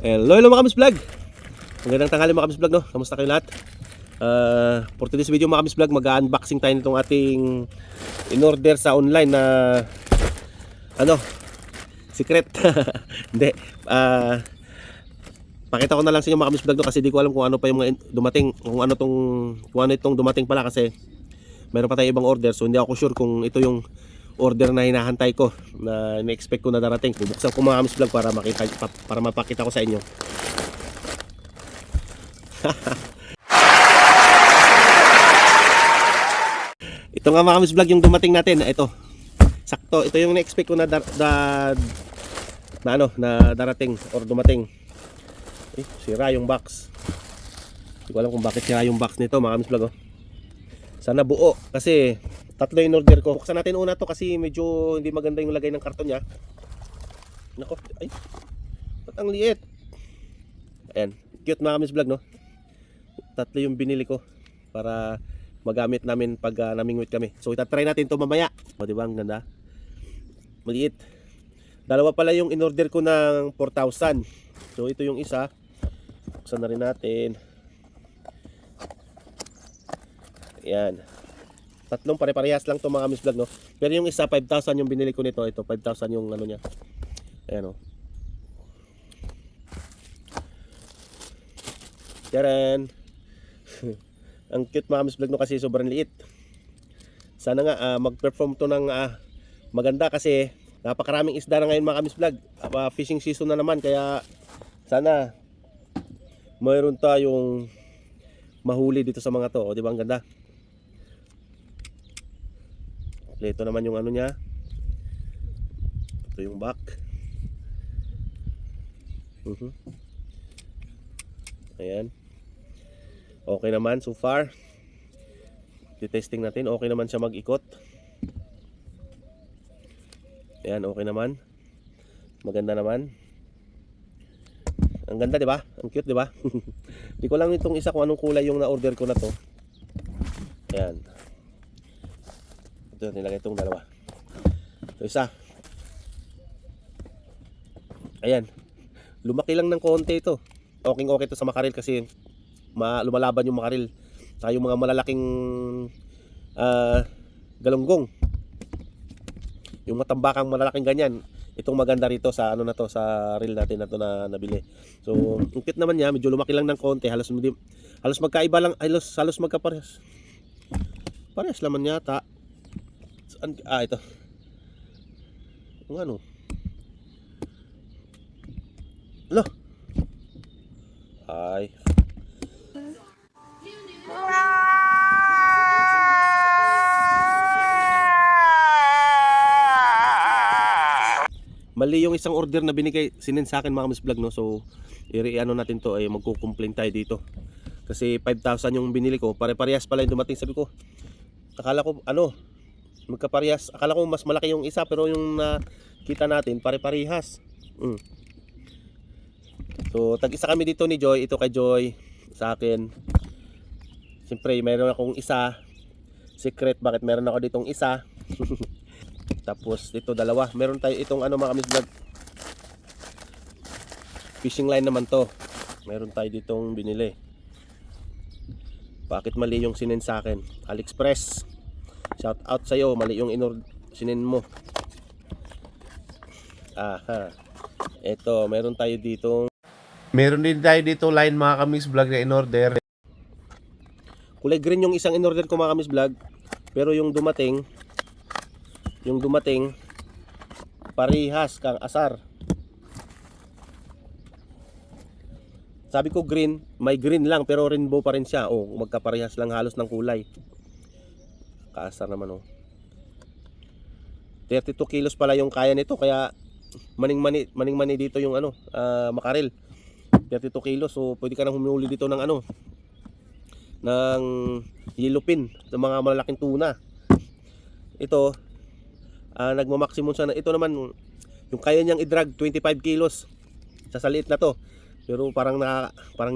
Hello mga Kamis Vlog. Magandang tanghali mga Kamis Vlog, no? Kamusta kayo lahat? For today's video mga Kamis Vlog, mag-unboxing tayo nitong ating in-order sa online na secret. Hindi. Pakita ko na lang sa inyo mga Kamis Vlog, no? Kasi di ko alam kung ano pa yung mga dumating, kung ano itong dumating pala, kasi mayroon pa tayong ibang order. So hindi ako sure kung ito yung order na hinahantay ko, na na-expect ko na darating. Bubuksan ko mga Kamis Vlog para mapakita ko sa inyo. Ito nga mga Kamis Vlog yung dumating natin. Ito. Sakto, ito yung na-expect ko na darating or dumating. Sira yung box. Hindi ko alam kung bakit sira yung box nito mga Kamis Vlog, oh. Sana buo, kasi tatlo yung order ko. Buksan natin una to kasi medyo hindi maganda yung lagay ng karton niya. Nako, ay. Ba't ang liit? Ayan, cute mga Kamis Vlog, no? Tatlo yung binili ko para magamit namin pag namingwit kami. So itatry natin to mamaya. O diba, ang ganda? Maliit. Dalawa pala yung in-order ko ng 4,000. So ito yung isa. Buksan na rin natin. Ayan. Tatlong pare-parehas lang to mga Kamis Vlog, no? Pero yung isa 5,000 yung binili ko nito. Ito 5,000 yung ano niya. Ayan, oh. Tcharan. Ang cute mga Kamis Vlog, no? Kasi sobrang liit. Sana nga mag-perform to ng maganda, kasi napakaraming isda na ngayon mga Kamis Vlog. Fishing season na naman, kaya sana mayroon tayong mahuli dito sa mga to. O, di ba ang ganda? Ito naman yung ano niya. Ito yung back. Ayan. Okay naman so far. Titesting natin. Okay naman siya mag-ikot. Ayan, okay naman. Maganda naman. Ang ganda, di ba? Ang cute, di ba? Di ko lang itong isa kung anong kulay yung na-order ko na to. Ayan. Ito, nilagay itong dalawa. Ito isa. Ayan. Lumaki lang ng konti ito. Okay ito sa makaril, kasi lumalaban yung makaril. Saka yung mga malalaking galunggong. Yung matambakang malalaking ganyan. Itong maganda rito sa na to, sa reel natin na to na nabili. So, ang cute naman niya, medyo lumaki lang ng konti, halos magkaiba lang, halos magkaparehas. Parehas naman yata. Ito. Yung ano? Lo. Ay. Mali yung isang order na binigay, sinend sa akin mga Kamis Vlog, no? So, ano natin to, ay magko-complain tayo dito. Kasi 5,000 yung binili ko, pare-parehas pala yung dumating. Sabi ko, akala ko magkaparehas. Akala ko mas malaki yung isa, pero yung nakita natin pare-parehas. So, tag-isa kami dito ni Joy. Ito kay Joy, sa akin. Siyempre, mayroon akong isa. Secret, bakit meron ako ditong isa? Tapos dito dalawa. Meron tayo itong mga Kamis Vlog, fishing line naman to. Meron tayo ditong binili. Bakit mali yung sinend sa akin? AliExpress. Shout out sa iyo, mali yung sinend mo. Aha. Ito, meron din tayo dito line mga Kamis Vlog na in-order. Kulay green yung isang in-order ko mga Kamis Vlog, pero yung dumating parehas kang asar. Sabi ko green, may green lang pero rainbow pa rin siya. Oh, magkaparehas lang halos ng kulay. Kaasar naman, oh. 32 kilos pala yung kaya nito, kaya maning-mani dito yung makarel. 32 kilos. So pwede ka nang humuli dito ng ng yellowfin, ng mga malalaking tuna. Ito nagma-maximum siya. Ito naman yung kaya niyang i-drag 25 kilos sa saliit na to. Pero parang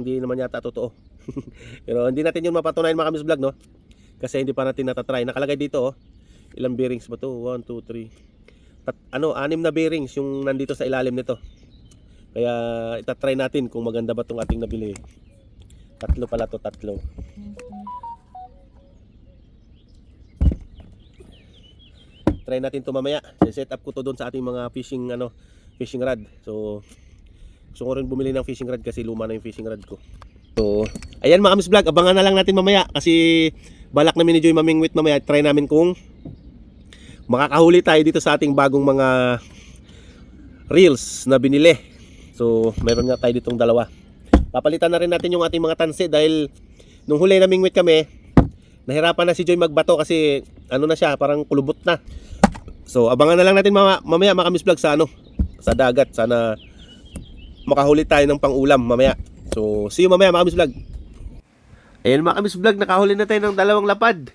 hindi naman yata totoo. Pero hindi natin yun mapatunayan mga Kamis Vlog, no? Kasi hindi pa natin natatry. Nakalagay dito, oh. Ilang bearings ba to? 1, 2, 3. 6 na bearings yung nandito sa ilalim nito. Kaya itatry natin kung maganda ba itong ating nabili. Tatlo pala to, tatlo. Try natin to mamaya. Set up ko to doon sa ating mga fishing fishing rod. So gusto ko rin bumili ng fishing rod kasi luma na yung fishing rod ko. So ayan mga Kamis Vlog, abangan na lang natin mamaya kasi balak namin ni Joy mamingwit mamaya. Try namin kung makakahuli tayo dito sa ating bagong mga reels na binili. So mayroon nga tayo ditong dalawa. Papalitan na rin natin yung ating mga tansi dahil nung huli namingwit kami, nahirapan na si Joy magbato kasi ano na siya, parang kulubot na. So abangan na lang natin mamaya mga Kamis Vlog sa sa dagat. Sana makahuli tayo ng pang-ulam mamaya. So see you mamaya mga Kamis Vlog. Ayan mga Kamis Vlog, nakahuli na tayo ng dalawang lapad.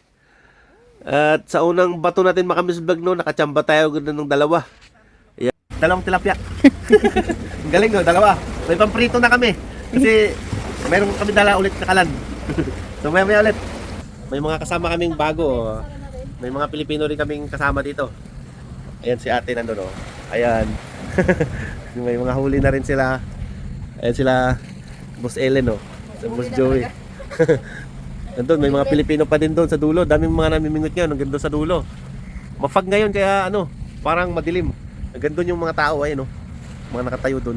At sa unang bato natin mga Kamis Vlog nakachamba tayo ganda ng dalawa. Ayan. Dalawang tilapia. Galing no, dalawa. May pamprito na kami. Kasi mayroon kami dala ulit na kalan. So mamaya ulit. May mga kasama kaming bago. May mga Pilipino rin kaming kasama dito. Ayan si ate nandun oh. Ayan. May mga huli na rin sila. Ayan sila Boss Ellen oh. Sa Boss Joey. Nandun may mga Pilipino pa din doon sa dulo. Daming mga namimingot ngayon hanggang doon sa dulo. Mafag ngayon kaya parang madilim. Hanggang doon yung mga tao ayun oh. Mga nakatayo doon.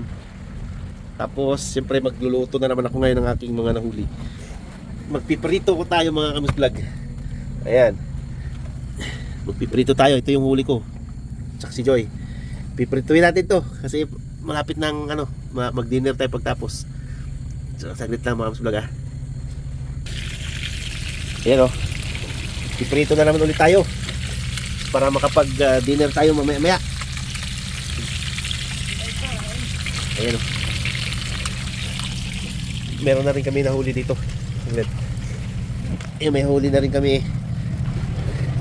Tapos siyempre magluluto na naman ako ngayon ng aking mga nahuli. Magpiprito ko tayo mga Kamis Vlog. Ayan. Magpiprito tayo. Ito yung huli ko. Tsaka si Joy. Piprituin natin to kasi malapit ng mag-dinner tayo pagtapos. So saglit lang mga Kamis Vlog ha. Ayan o. Piprito na naman ulit tayo para makapag-dinner tayo mamaya. Ayan o. Meron na rin kami nahuli dito. Ayan, may huli na rin kami.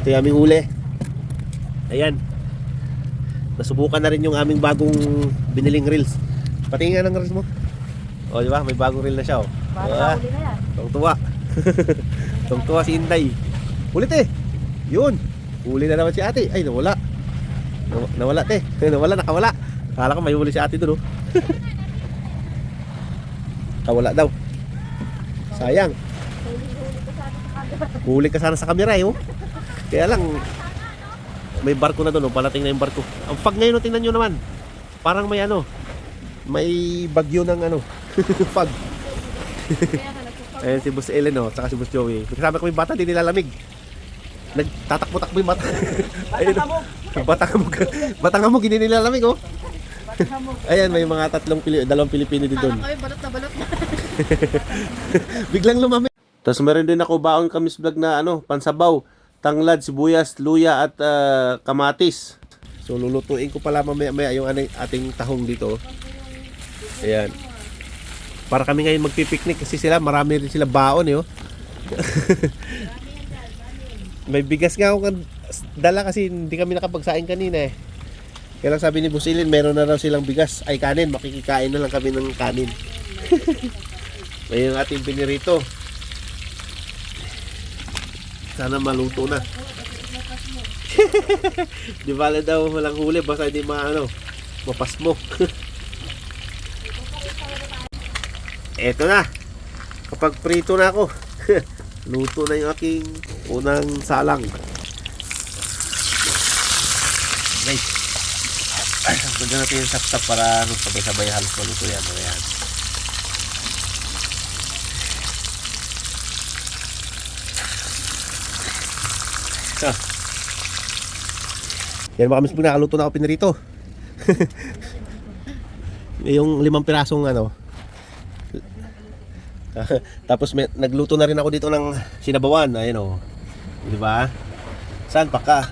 Ito yung aming huli. Ayan. Nasubukan na rin yung aming bagong biniling reels. Patingin nga ng reels mo. O diba, may bagong reel na siya o. Parang huli na yan. Tungtuwa. Tungtuwa si Inday. Ulit eh. Yun. Huli na naman si ate. Ay, nawala. Nawala te. Nawala, nakawala. Akala ko may huli si ate dun o. Kawala daw. Sayang. Huli ka sana sa camera eh oh. Kaya lang may barko na doon, palating na yung barko. Ang pag ngayon, tingnan nyo naman. Parang may may bagyo ng pag. Ayan si Boss Ellen tsaka si Boss Joey. Kasama kami bata, di nilalamig. Nagtatakbo-takbo yung bata. Ayun, Batangamog, hindi nilalamig oh. Ayan, may mga dalawang Pilipino din doon. Parang balot na balot na. Biglang lumami. Tapos meron din ako baon Kamis Vlog na pansabaw, tanglad, sibuyas, luya at kamatis. So lulutuin ko pala mamaya yung ating tahong dito. Ayan. Para kami ngayon magpipiknik kasi marami rin sila baon eh oh. May bigas nga akong dala kasi hindi kami nakapagsaing kanina eh. Kaya lang sabi ni Boss Ellen, meron na raw silang bigas. Ay kanin, makikikain na lang kami ng kanin. Ayun yung ating pinirito. Sana maluto na. Di bala daw walang huli, basta hindi mapasmo. Eto na. Kapag prito na ako, luto na yung aking unang salang. Nice. Lagyan natin yung sap-sap para sabay-sabay halos maluto yan. Ayan. Yan mga Kamis Vlog, nakaluto na ako pinirito. Yung 5 pirasong tapos nagluto na rin ako dito ng sinabawan. Ayun o. Diba? Saan pa ka?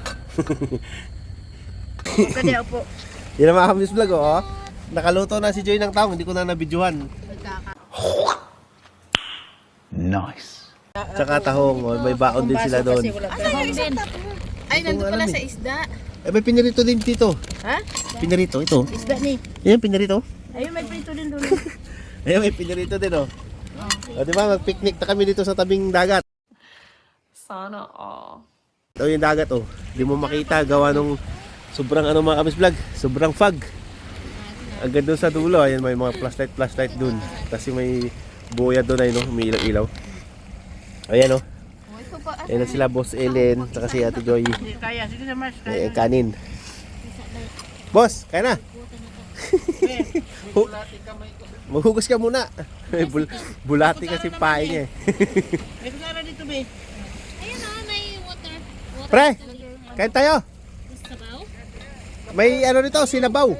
Kaya po. Yan ang mga Kamis Vlog oh. Nakaluto na si Joy ng taong, hindi ko na nabidyohan. Nice. Tsaka tahong, may baon din sila doon. Ay, nandun pala sa isda. May pinirito din dito. Ha? Pinirito, ito. Isda ni. Yan, pinirito. Ayun, may prito din doon. Ayan, may pinirito din oh. O diba, mag-picnic na kami dito sa tabing dagat. Sana all. Ito yung dagat oh. Hindi mo makita, gawa nung sobrang mga Kamis Vlog, sobrang fog. Hanggang doon sa dulo, ayan may mga flashlight dun. Kasi may buya doon ay no, umiilaw-ilaw. Ayan no. Oh, ito pa. Ayan na sila Boss Ellen, saka si Ate Joy. Hindi kaya. Sige na, Mars. Eh, kanin. Boss, kaya na. Maghugas ka muna. Bulati kasi pain niya eh. May kusara dito, be. Ayun na, may water. Pre, kain tayo. Sabaw? May ano dito, sinabaw.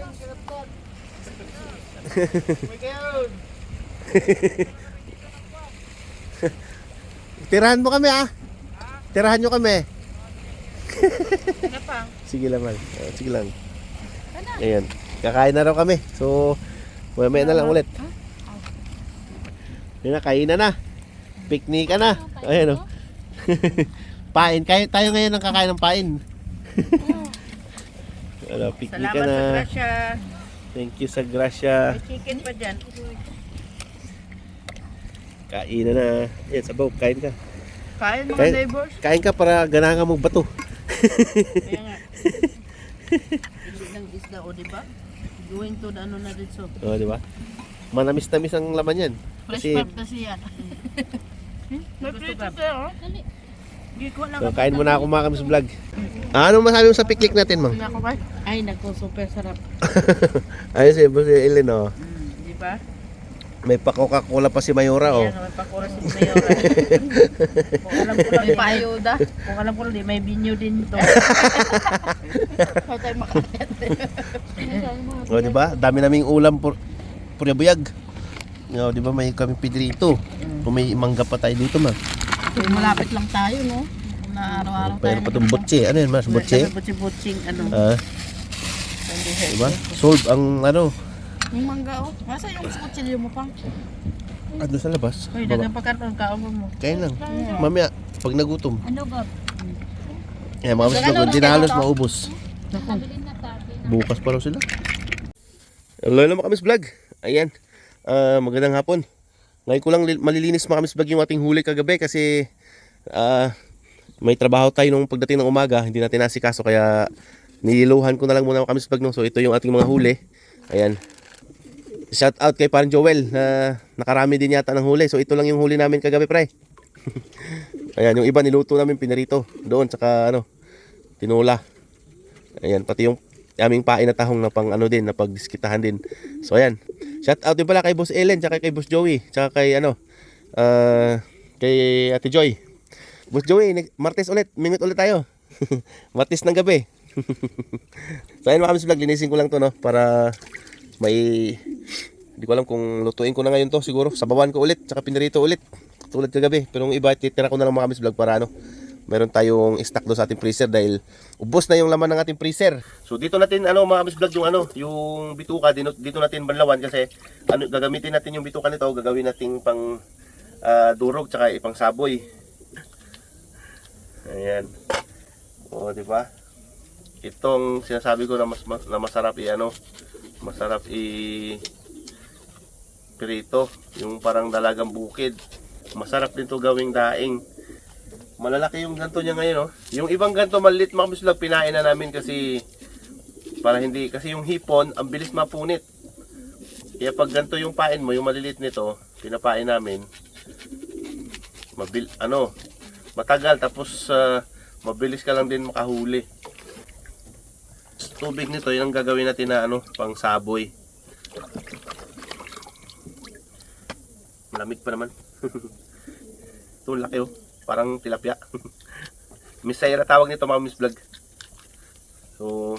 Tirahan mo kami ah. Tirahan nyo kami. Ano pa? Sige lang man. Sige lang. Ayan. Kakain na raw kami. So, mamaya na lang ulit. Yun na, kainan na. Picnic ka na. Ayan o. Pain. Tayo ngayon ang kakain ng pain. Ano, picnic ka Salamat na. sa grasya. Thank you sa grasya. May chicken pa dyan. Kain na na. Ayan, sabaw. Kain ka. Kain mga Kain. neighbors. Kain ka para ganahan mong bato. Kaya nga. Hindi ng isda o diba? Going to the ano na dito. O, di ba? Manamis-tamis ang laman yan. Fresh Kasi, pap kasi yan. May prito tayo. Hindi ko lang. so, kain muna ako mga kami sa vlog. Ano masabi mo sa picnic natin, Mang? Ako ba? Ay, nako, super sarap. Ayun si Boss Ellen, oh. Di ba? May pa Coca-Cola pa si Mayora, oh. Yan, may pakura si Mayora. Kung alam ko lang, may paayuda. Kung alam ko lang, may binyo din to. Kaya tayo makalit. O, di ba? Dami naming ulam purya-buyag. O, di ba? May kaming pidrito. Kung may mangga pa tayo dito, Mang. Malapit lang tayo, no? Na araw-araw tayo. Mayroon pa itong butche. Ano yun, Mas? Butche? Butche-butching, ano. Ah, di ba? Sold ang ano. Yung mangga, oh. Masa yung kutsilyo mo pang? Ano sa labas? Uy, Baba. dagang pagkarton, kaon mo. Kain lang. Mamaya, pag nagutom. Ano ba? Eh, mga mas hindi na halos maubos. Nakabili na tabi. Bukas pa raw sila. Hello naman kami sa vlog. Ayan. Magandang hapon. Ngayon ko lang malilinis mga kami sa vlog yung ating huli kagabi kasi may trabaho tayo nung pagdating ng umaga. Hindi natin nasikaso kaya niluhan ko na lang muna kami sa vlog. No? So ito yung ating mga huli. Ayan. Shout out kay parang Joel na nakarami din yata ng huli. So ito lang yung huli namin kagabi, pre. Ayan, yung iba niluto namin pinarito doon saka ano, tinula. Ayan, pati yung aming pain na tahong na pang ano din, na pagdiskitahan din. So ayan. Shout out din pala kay Boss Ellen, tsaka kay Boss Joey, tsaka kay ano, kay Ate Joy. Boss Joey, Martes ulit, mingot ulit tayo. Martes ng gabi. So ayan mga kami sa vlog, linisin ko lang to no, para may, hindi ko alam kung lutuin ko na ngayon to, siguro sabawan ko ulit, tsaka pinirito ulit tulad kagabi. Pero yung iba, titira ko na lang mga kami sa vlog para ano, meron tayong stock doon sa ating freezer dahil ubos na yung laman ng ating freezer. So dito natin ano mga kami sa vlog yung ano, yung bituka dito natin banlawan kasi ano, gagamitin natin yung bituka nito, gagawin natin pang durog tsaka ipang saboy. Ayan. O, di ba? Itong sinasabi ko na masarap masarap pirito, yung parang dalagang bukid. Masarap din to gawing daing. Malalaki yung ganto niya ngayon, no? Yung ibang ganto maliit mga kami pinain na namin kasi para hindi, kasi yung hipon ang bilis mapunit. Kaya pag ganto yung pain mo, yung maliliit nito, pinapain namin. Matagal tapos mabilis ka lang din makahuli. Tubig nito, yun ang gagawin natin na ano, pang saboy. Malamig pa naman. Ito laki oh, parang tilapia. Miss Saira tawag nito mga Miss Vlog. So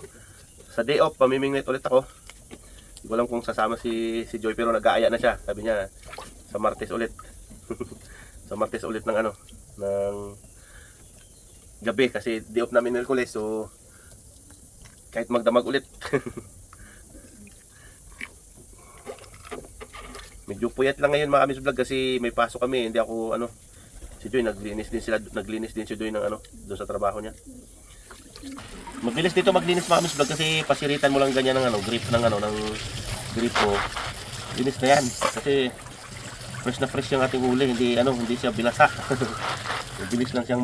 sa day off, pamimingwit ulit ako. Hindi ko alam kung sasama si Joy pero nag-aaya na siya. Sabi niya sa Martes ulit. Sa Martes ulit ng ano, ng gabi kasi day off namin Miyerkules. So kahit magdamag ulit. Medyo puyat lang ngayon mga Miss Vlog kasi may pasok kami, hindi ako ano. Si Joy naglinis din si Joy ng ano doon sa trabaho niya. Mabilis dito maglinis mga Miss Vlog kasi pasiritan mo lang ganyan ng ano, grip ng gripo. Linis na yan kasi fresh na fresh yung ating huli, hindi siya binasa. Mabilis lang siyang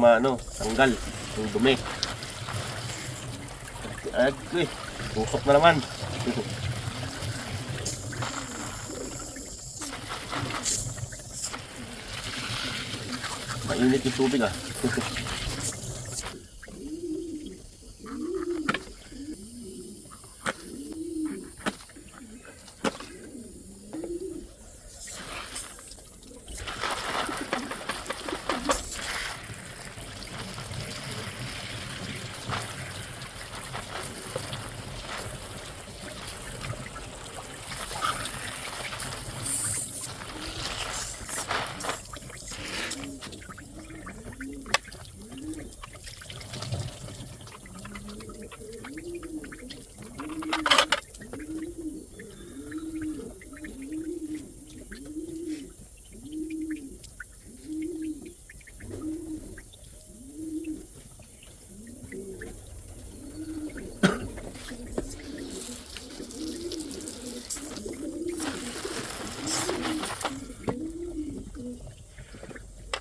tanggal yung dumi. Ay, tusok na naman. Mainit yung tubig ah.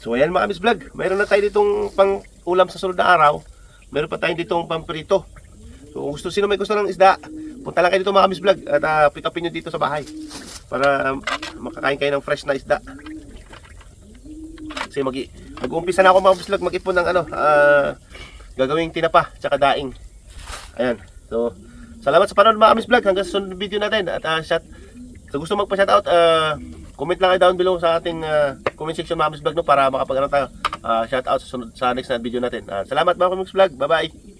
So ayan mga Miss Vlog, mayroon na tayo ditong pang ulam sa sunod na araw. Meron pa tayong ditong pamprito. So kung gusto, sino may gusto ng isda, punta lang kayo dito mga Miss Vlog at pick upin nyo dito sa bahay para makakain kayo ng fresh na isda. Kasi mag-uumpisa na ako mga Miss Vlog mag-ipon ng gagawing tinapa tsaka daing. Ayan. So salamat sa panonood mga Miss Vlog, hanggang sa sunod na video natin. At sa gusto magpa-shoutout, comment lang kayo down below sa ating comment section mga Miss Vlog, no, para makapag tayo shoutout sa next na video natin. Salamat mga Miss Vlog. Bye bye.